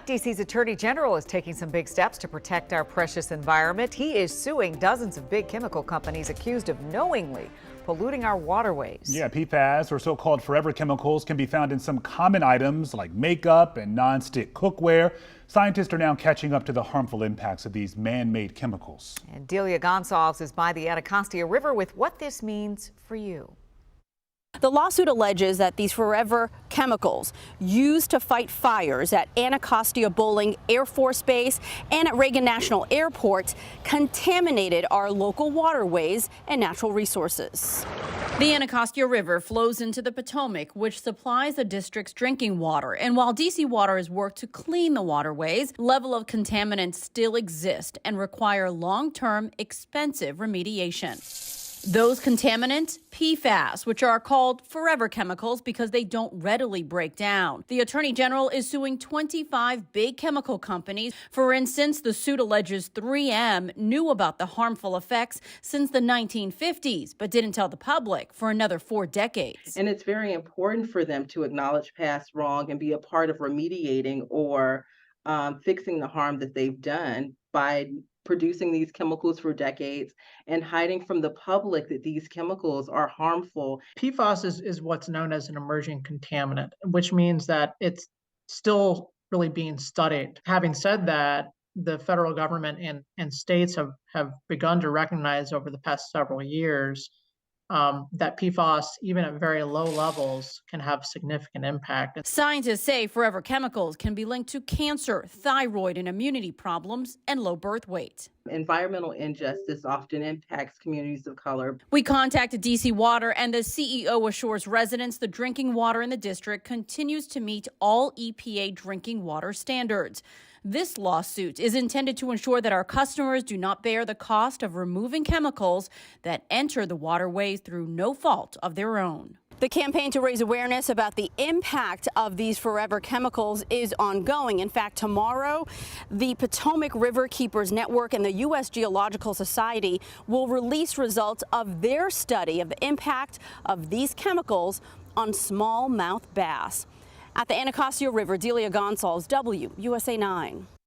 DC's Attorney General is taking some big steps to protect our precious environment. He is suing dozens of big chemical companies accused of knowingly polluting our waterways. Yeah, PFAS, or so-called forever chemicals, can be found in some common items like makeup and non-stick cookware. Scientists are now catching up to the harmful impacts of these man-made chemicals. And Delia Gonsalves is by the Anacostia River with what this means for you. The lawsuit alleges that these forever chemicals used to fight fires at Anacostia Bowling Air Force Base and at Reagan National Airport contaminated our local waterways and natural resources. The Anacostia River flows into the Potomac, which supplies the district's drinking water. And while DC Water has worked to clean the waterways, level of contaminants still exist and require long-term, expensive remediation. Those contaminants, PFAS, which are called forever chemicals because they don't readily break down. The Attorney General is suing 25 big chemical companies. For instance, the suit alleges 3M knew about the harmful effects since the 1950s, but didn't tell the public for another 4 decades. And it's very important for them to acknowledge past wrong and be a part of remediating or fixing the harm that they've done by producing these chemicals for decades and hiding from the public that these chemicals are harmful. PFAS is what's known as an emerging contaminant, which means that it's still really being studied. Having said that, the federal government and states have begun to recognize over the past several years that PFAS, even at very low levels, can have significant impact. Scientists say forever chemicals can be linked to cancer, thyroid and immunity problems, and low birth weight. Environmental injustice often impacts communities of color. We contacted DC Water, and the CEO assures residents the drinking water in the district continues to meet all EPA drinking water standards. This lawsuit is intended to ensure that our customers do not bear the cost of removing chemicals that enter the waterways through no fault of their own. The campaign to raise awareness about the impact of these forever chemicals is ongoing. In fact, tomorrow, the Potomac River Keepers Network and the U.S. Geological Society will release results of their study of the impact of these chemicals on smallmouth bass. At the Anacostia River, Delia Gonsalves, WUSA 9.